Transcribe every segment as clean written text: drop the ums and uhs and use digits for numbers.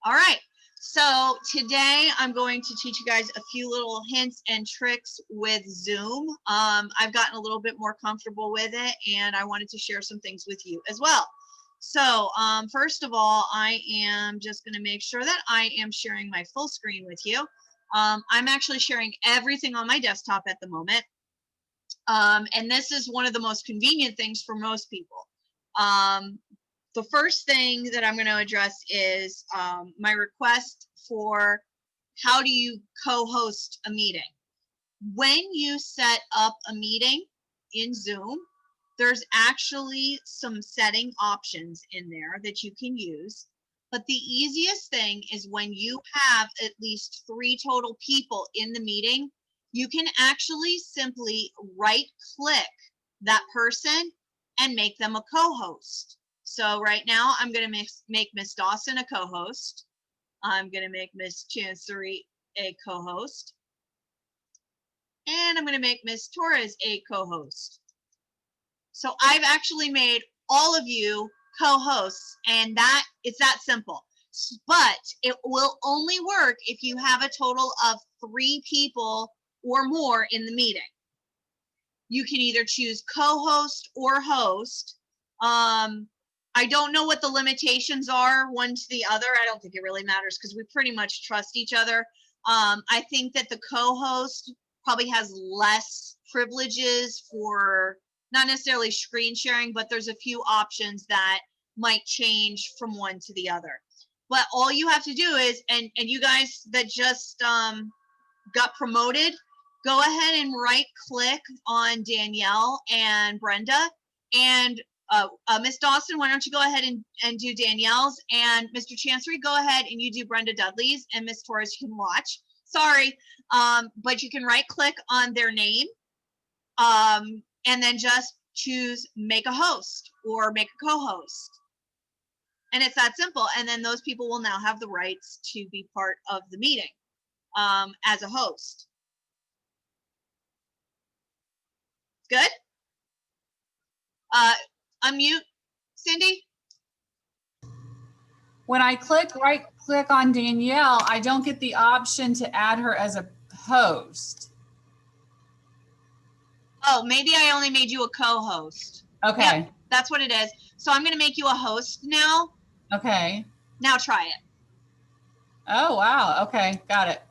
All right. So today I'm going to teach you guys a few little hints and tricks with Zoom. I've gotten a little bit more comfortable with it, and I wanted to share some things with you as well. So first of all, I am just going to make sure that I am sharing my full screen with you. I'm actually sharing everything on my desktop at the moment. And this is one of the most convenient things for most people. The first thing that I'm going to address is my request for how do you co-host a meeting. When you set up a meeting in Zoom, there's actually some setting options in there that you can use. But the easiest thing is when you have at least 3 total people in the meeting, you can actually simply right-click that person and make them a co-host. So right now, I'm going to make Miss Dawson a co-host. I'm going to make Miss Chancery a co-host. And I'm going to make Miss Torres a co-host. So I've actually made all of you co-hosts, and it's that simple. But it will only work if you have a total of 3 people or more in the meeting. You can either choose co-host or host. I don't know what the limitations are one to the other. I don't think it really matters because we pretty much trust each other. I think that the co-host probably has less privileges for not necessarily screen sharing, but there's a few options that might change from one to the other. But all you have to do is, and you guys that just got promoted, go ahead and right click on Danielle and Brenda, and Miss Dawson, why don't you go ahead and do Danielle's, and Mr. Chancery, go ahead and you do Brenda Dudley's, and Miss Torres, you can watch. Sorry, but you can right click on their name, and then just choose make a host or make a co-host. And it's that simple. And then those people will now have the rights to be part of the meeting as a host. Good? Unmute, Cindy. When I right click on Danielle, I don't get the option to add her as a host. Oh, maybe I only made you a co-host. Okay. Yep, that's what it is. So I'm going to make you a host now. Okay. Now try it. Oh, wow. Okay. Got it.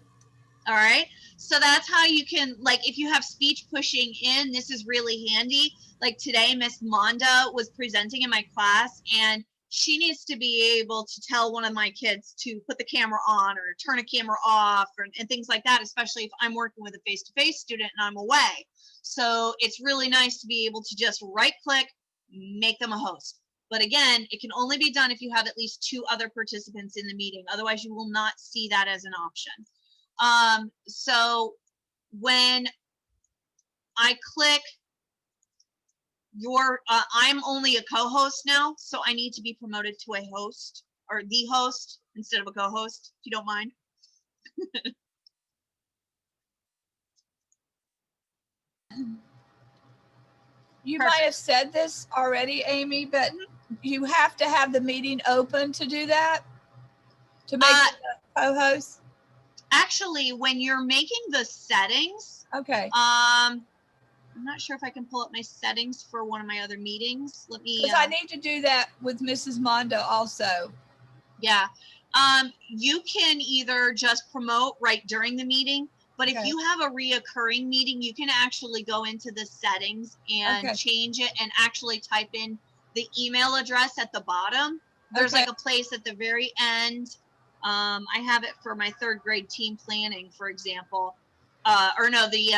All right. So that's how you can, like, if you have speech pushing in, this is really handy. Like today, Miss Monda was presenting in my class, and she needs to be able to tell one of my kids to put the camera on or turn a camera off and things like that, especially if I'm working with a face-to-face student and I'm away. So it's really nice to be able to just right-click, make them a host. But again, it can only be done if you have at least 2 other participants in the meeting. Otherwise, you will not see that as an option. So when I click I'm only a co-host now, so I need to be promoted to a host or the host instead of a co-host, if you don't mind. You might have said this already, Amy, but you have to have the meeting open to do that, to make a co-host? Actually, when you're making the settings, okay. I'm not sure if I can pull up my settings for one of my other meetings. Let me. Because I need to do that with Mrs. Mondo also. Yeah. You can either just promote right during the meeting, but if you have a reoccurring meeting, you can actually go into the settings and change it and actually type in the email address at the bottom. There's like a place at the very end. I have it for my 3rd grade team planning, for example. Or no, the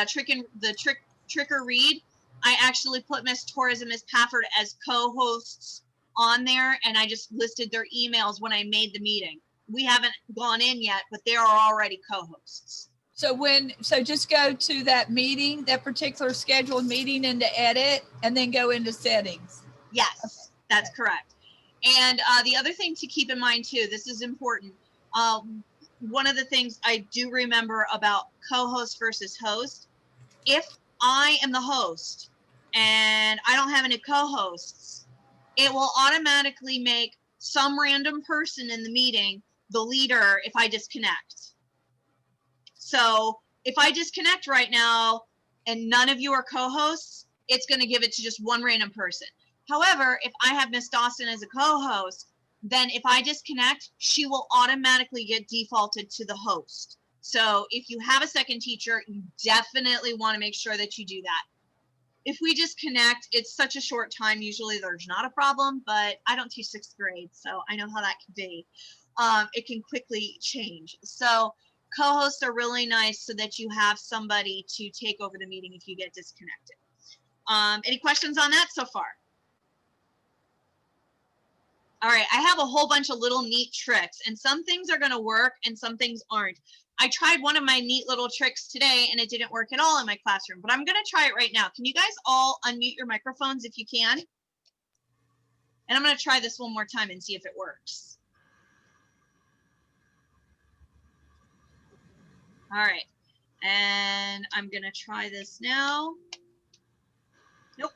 trick or read. I actually put Miss Torres and Miss Pafford as co-hosts on there, and I just listed their emails when I made the meeting. We haven't gone in yet, but they are already co-hosts. So just go to that meeting, that particular scheduled meeting, into edit, and then go into settings. Yes, that's correct. And the other thing to keep in mind too, this is important. One of the things I do remember about co-host versus host, if I am the host and I don't have any co-hosts, it will automatically make some random person in the meeting the leader if I disconnect. So if I disconnect right now and none of you are co-hosts, it's going to give it to just one random person. However, if I have Miss Dawson as a co-host, then if I disconnect, she will automatically get defaulted to the host. So if you have a second teacher, you definitely want to make sure that you do that. If we disconnect, it's such a short time. Usually there's not a problem, but I don't teach 6th grade, so I know how that can be. It can quickly change. So co-hosts are really nice so that you have somebody to take over the meeting if you get disconnected. Any questions on that so far? All right, I have a whole bunch of little neat tricks, and some things are going to work and some things aren't. I tried one of my neat little tricks today and it didn't work at all in my classroom, but I'm going to try it right now. Can you guys all unmute your microphones if you can? And I'm going to try this one more time and see if it works. All right, and I'm going to try this now. Nope.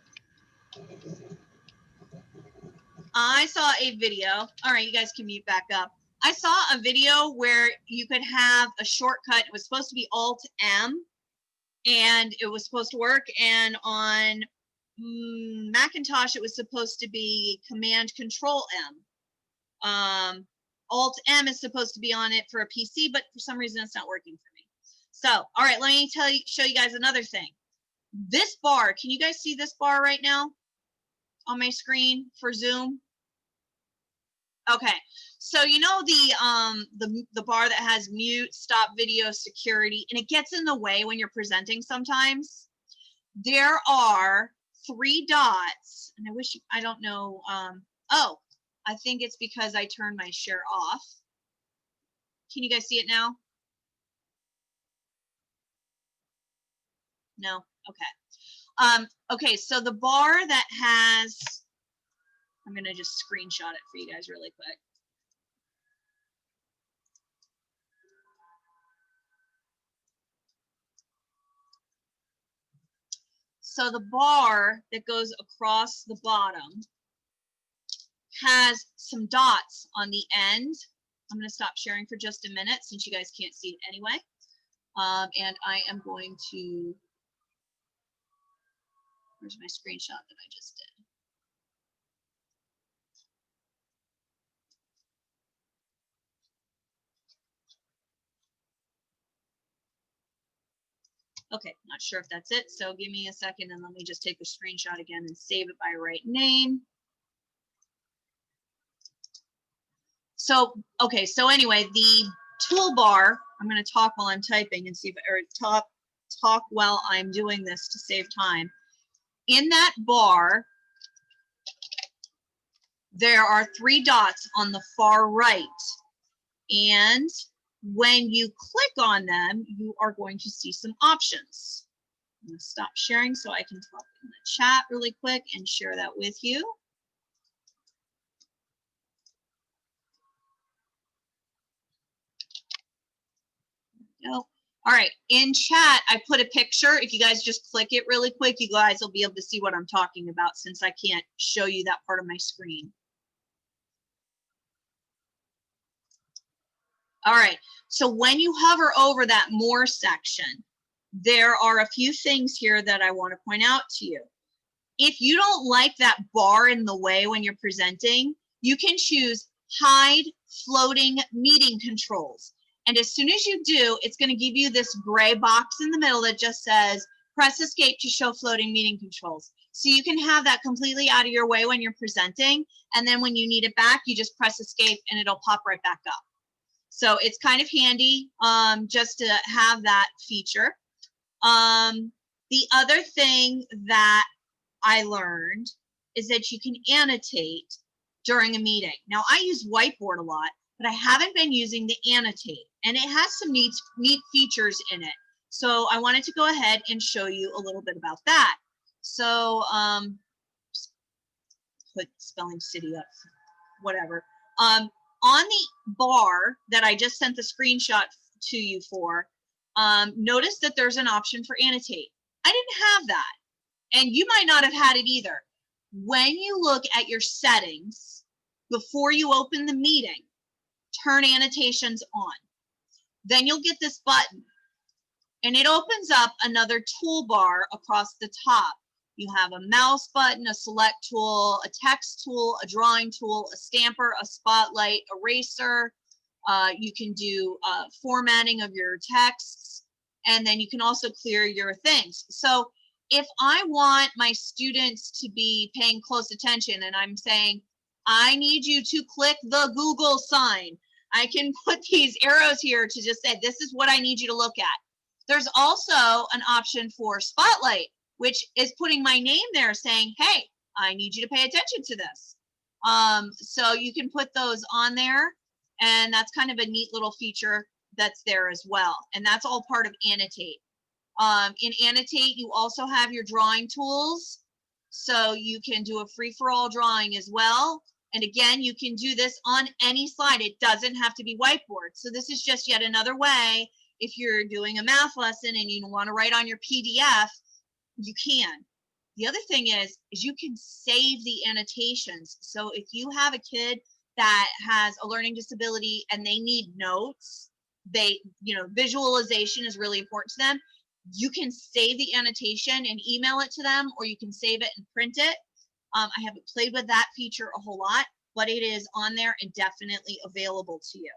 I saw a video. All right, you guys can mute back up. I saw a video where you could have a shortcut. It was supposed to be Alt-M, and it was supposed to work. And on Macintosh, it was supposed to be Command-Control-M. Alt-M is supposed to be on it for a PC, but for some reason, it's not working for me. So, all right, let me show you guys another thing. This bar, can you guys see this bar right now on my screen for Zoom? Okay, so you know the bar that has mute, stop video, security, and it gets in the way when you're presenting sometimes. There are 3 dots, and I don't know, oh, I think it's because I turned my share off. Can you guys see it now? No, okay. Okay, so the bar that has, I'm gonna just screenshot it for you guys really quick. So the bar that goes across the bottom has some dots on the end. I'm gonna stop sharing for just a minute since you guys can't see it anyway. And I am going to, where's my screenshot that I just did? Okay, not sure if that's it. So give me a second and let me just take a screenshot again and save it by right name. So, okay, so anyway, the toolbar, I'm going to talk while I'm typing and see if, or talk while I'm doing this to save time. In that bar, there are 3 dots on the far right. And when you click on them, you are going to see some options. I'm going to stop sharing so I can talk in the chat really quick and share that with you. Go. All right, in chat, I put a picture. If you guys just click it really quick, you guys will be able to see what I'm talking about since I can't show you that part of my screen. All right, so when you hover over that More section, there are a few things here that I want to point out to you. If you don't like that bar in the way when you're presenting, you can choose Hide Floating Meeting Controls. And as soon as you do, it's going to give you this gray box in the middle that just says, press escape to show floating meeting controls. So you can have that completely out of your way when you're presenting. And then when you need it back, you just press escape and it'll pop right back up. So it's kind of handy just to have that feature. The other thing that I learned is that you can annotate during a meeting. Now I use Whiteboard a lot, but I haven't been using the Annotate, and it has some neat features in it. So I wanted to go ahead and show you a little bit about that. So put Spelling City up, whatever. On the bar that I just sent the screenshot to you for, notice that there's an option for Annotate. I didn't have that, and you might not have had it either. When you look at your settings before you open the meeting, turn annotations on. Then you'll get this button, and it opens up another toolbar across the top. You have a mouse button, a select tool, a text tool, a drawing tool, a stamper, a spotlight, eraser. You can do formatting of your texts, and then you can also clear your things. So if I want my students to be paying close attention and I'm saying, I need you to click the Google sign, I can put these arrows here to just say, this is what I need you to look at. There's also an option for Spotlight, which is putting my name there saying, hey, I need you to pay attention to this. So you can put those on there, and that's kind of a neat little feature that's there as well. And that's all part of Annotate. In Annotate, you also have your drawing tools. So you can do a free-for-all drawing as well. And again, you can do this on any slide. It doesn't have to be whiteboard. So this is just yet another way. If you're doing a math lesson and you want to write on your PDF, you can. The other thing is you can save the annotations. So if you have a kid that has a learning disability and they need notes, visualization is really important to them. You can save the annotation and email it to them, or you can save it and print it. I haven't played with that feature a whole lot, but it is on there and definitely available to you.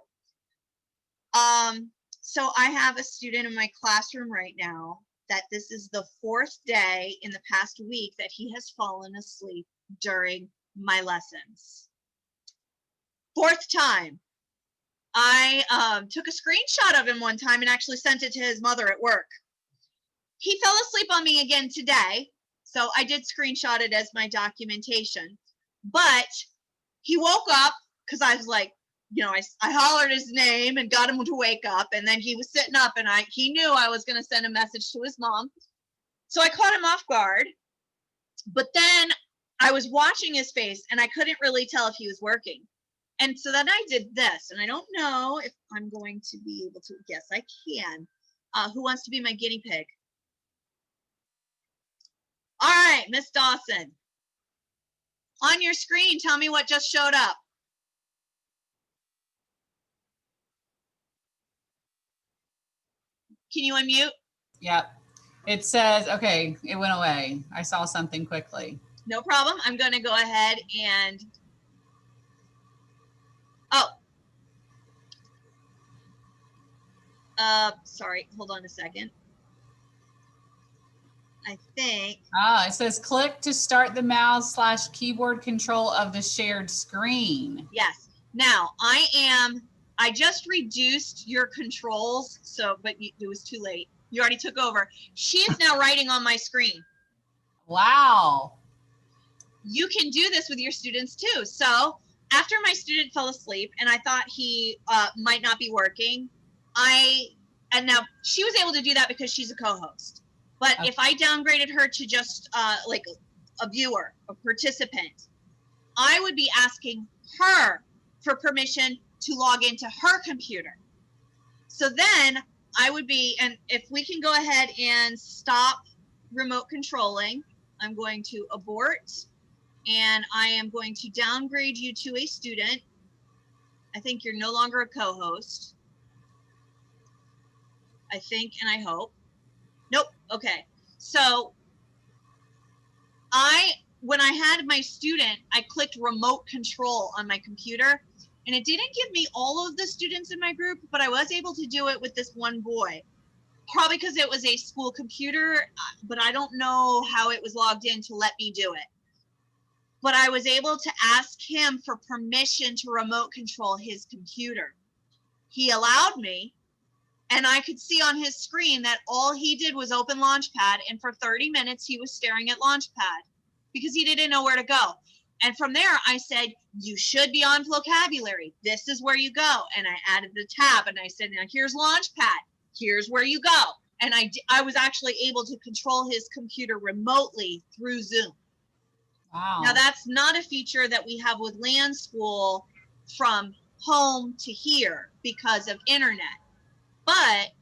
So I have a student in my classroom right now that this is the 4th day in the past week that he has fallen asleep during my lessons. 4th time. I took a screenshot of him one time and actually sent it to his mother at work. He fell asleep on me again today, so I did screenshot it as my documentation. But he woke up because I was like, I hollered his name and got him to wake up, and then he was sitting up, and he knew I was going to send a message to his mom. So I caught him off guard. But then I was watching his face, and I couldn't really tell if he was working. And so then I did this, and I don't know if I'm going to be able to. Yes, I can. Who wants to be my guinea pig? All right, Miss Dawson. On your screen, tell me what just showed up. Can you unmute? Yep. It says, okay, it went away. I saw something quickly. No problem. I'm going to go ahead and, sorry, hold on a second. I think. It says click to start the mouse/keyboard control of the shared screen. Yes. Now I just reduced your controls, but it was too late. You already took over. She is now writing on my screen. Wow. You can do this with your students too. So after my student fell asleep and I thought he might not be working, and now she was able to do that because she's a co-host. But if I downgraded her to just like a viewer, a participant, I would be asking her for permission to log into her computer. So then I would be, and if we can go ahead and stop remote controlling, I'm going to abort, and I am going to downgrade you to a student. I think you're no longer a co-host. I think, and I hope. Nope. Okay. So when I had my student, I clicked remote control on my computer, and it didn't give me all of the students in my group, but I was able to do it with this one boy. Probably because it was a school computer, but I don't know how it was logged in to let me do it. But I was able to ask him for permission to remote control his computer. He allowed me. And I could see on his screen that all he did was open Launchpad, and for 30 minutes he was staring at Launchpad because he didn't know where to go. And from there I said, you should be on vocabulary. This is where you go. And I added the tab and I said, now here's Launchpad. Here's where you go. And I was actually able to control his computer remotely through Zoom. Wow. Now that's not a feature that we have with Land School from home to here because of internet. But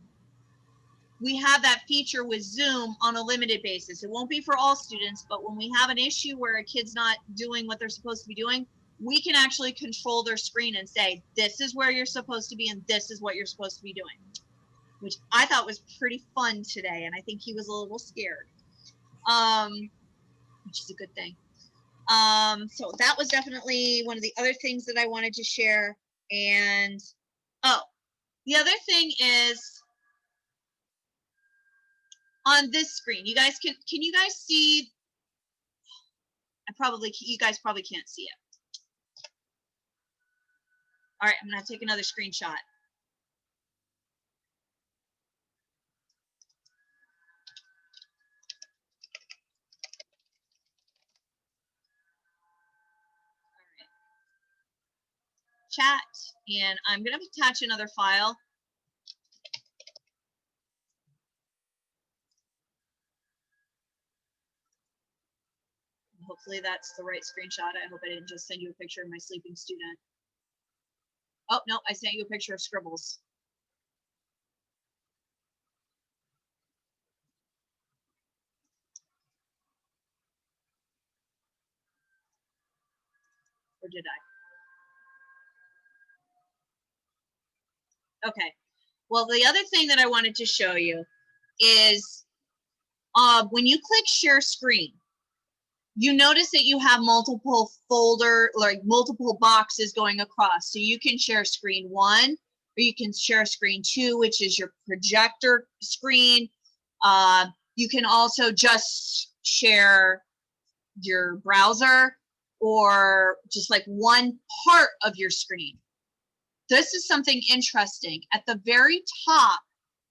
we have that feature with Zoom on a limited basis. It won't be for all students, but when we have an issue where a kid's not doing what they're supposed to be doing, we can actually control their screen and say, this is where you're supposed to be and this is what you're supposed to be doing, which I thought was pretty fun today. And I think he was a little scared, which is a good thing. So that was definitely one of the other things that I wanted to share. And, oh, the other thing is on this screen, you guys can you guys see? You guys probably can't see it. All right, I'm gonna take another screenshot. Chat, and I'm going to attach another file. Hopefully that's the right screenshot. I hope I didn't just send you a picture of my sleeping student. Oh, no, I sent you a picture of scribbles. Or did I? Okay. Well, the other thing that I wanted to show you is when you click share screen, you notice that you have multiple multiple boxes going across. So you can share screen 1, or you can share screen 2, which is your projector screen. You can also just share your browser or just like one part of your screen. This is something interesting. At the very top,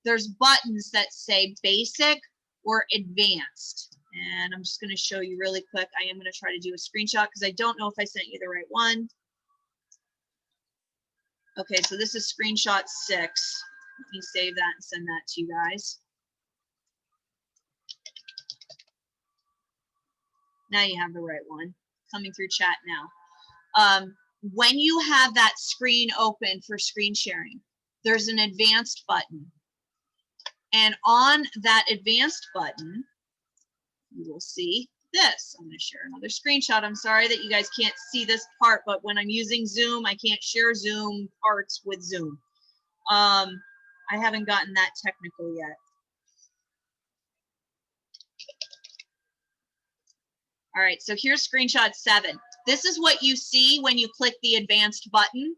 there's buttons that say basic or advanced. And I'm just going to show you really quick. I am going to try to do a screenshot because I don't know if I sent you the right one. Okay, so this is screenshot 6. Let me save that and send that to you guys. Now you have the right one coming through chat now. When you have that screen open for screen sharing, there's an advanced button. And on that advanced button, you will see this. I'm going to share another screenshot. I'm sorry that you guys can't see this part, but when I'm using Zoom, I can't share Zoom parts with Zoom. I haven't gotten that technical yet. All right, so here's screenshot 7. This is what you see when you click the advanced button.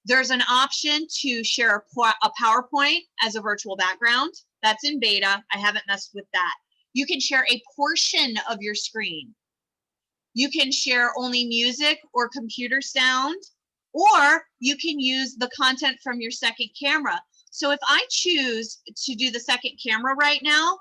There's an option to share a PowerPoint as a virtual background. That's in beta. I haven't messed with that. You can share a portion of your screen. You can share only music or computer sound, or you can use the content from your second camera. So if I choose to do the second camera right now,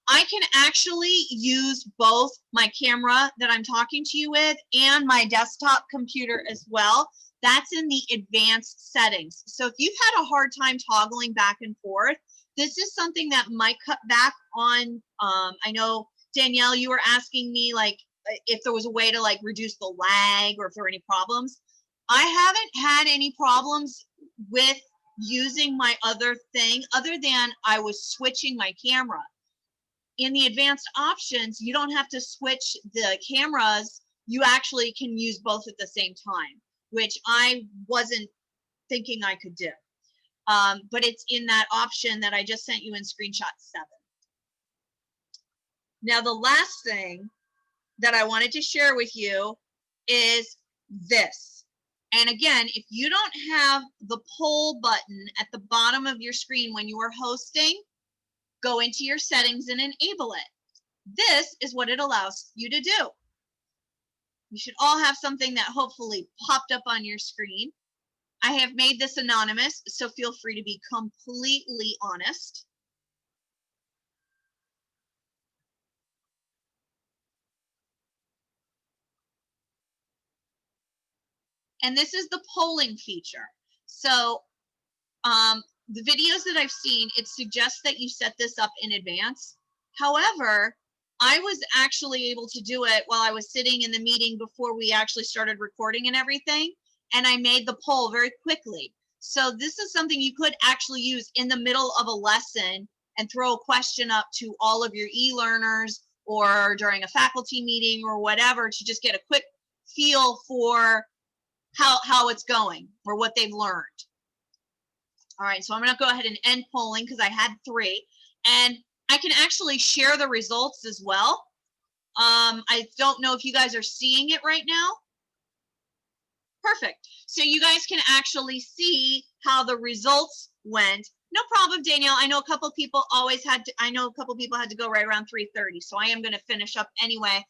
I can actually use both my camera that I'm talking to you with and my desktop computer as well. That's in the advanced settings. So if you've had a hard time toggling back and forth, this is something that might cut back on, I know, Danielle, you were asking me like if there was a way to like reduce the lag or if there were any problems. I haven't had any problems with using my other thing other than I was switching my camera. In the advanced options, you don't have to switch the cameras. You actually can use both at the same time, which I wasn't thinking I could do. But it's in that option that I just sent you in screenshot 7. Now, the last thing that I wanted to share with you is this. And again, if you don't have the poll button at the bottom of your screen when you are hosting, go into your settings and enable it. This is what it allows you to do. You should all have something that hopefully popped up on your screen. I have made this anonymous, so feel free to be completely honest. And this is the polling feature. So the videos that I've seen, it suggests that you set this up in advance. However, I was actually able to do it while I was sitting in the meeting before we actually started recording and everything. And I made the poll very quickly. So this is something you could actually use in the middle of a lesson and throw a question up to all of your e-learners or during a faculty meeting or whatever to just get a quick feel for how it's going or what they've learned. All right, so I'm gonna go ahead and end polling because I had 3, and I can actually share the results as well. I don't know if you guys are seeing it right now. Perfect. So you guys can actually see how the results went. No problem, Danielle. I know a couple people had to go right around 3:30. So I am going to finish up anyway.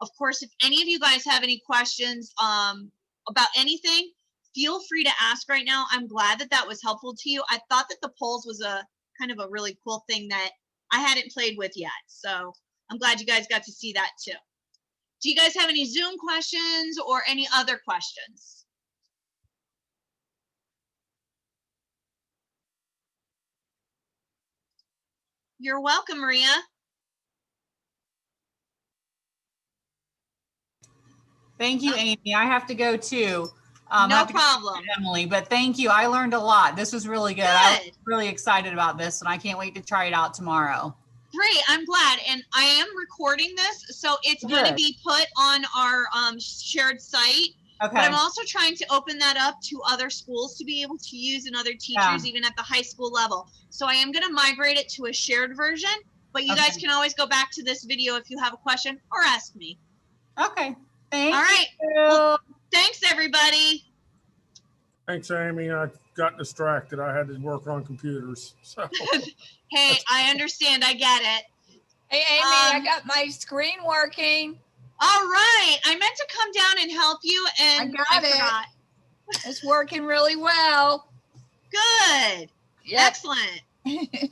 Of course, if any of you guys have any questions about anything, feel free to ask right now. I'm glad that that was helpful to you. I thought that the polls was a kind of a really cool thing that I hadn't played with yet. So I'm glad you guys got to see that too. Do you guys have any Zoom questions or any other questions? You're welcome, Maria. Thank you, Amy. I have to go too. No problem. Emily, but thank you. I learned a lot. This was really good. I was really excited about this, and I can't wait to try it out tomorrow. Great, I'm glad. And I am recording this, so it's going to be put on our shared site. Okay. But I'm also trying to open that up to other schools to be able to use and other teachers, even at the high school level. So I am going to migrate it to a shared version, but you guys can always go back to this video if you have a question or ask me. Okay. Thank All right. you. Well, thanks, everybody. Thanks, Amy. I got distracted. I had to work on computers. So. Hey, I understand. I get it. Hey, Amy, I got my screen working. All right. I meant to come down and help you, and I forgot. It's working really well. Good. Yep. Excellent.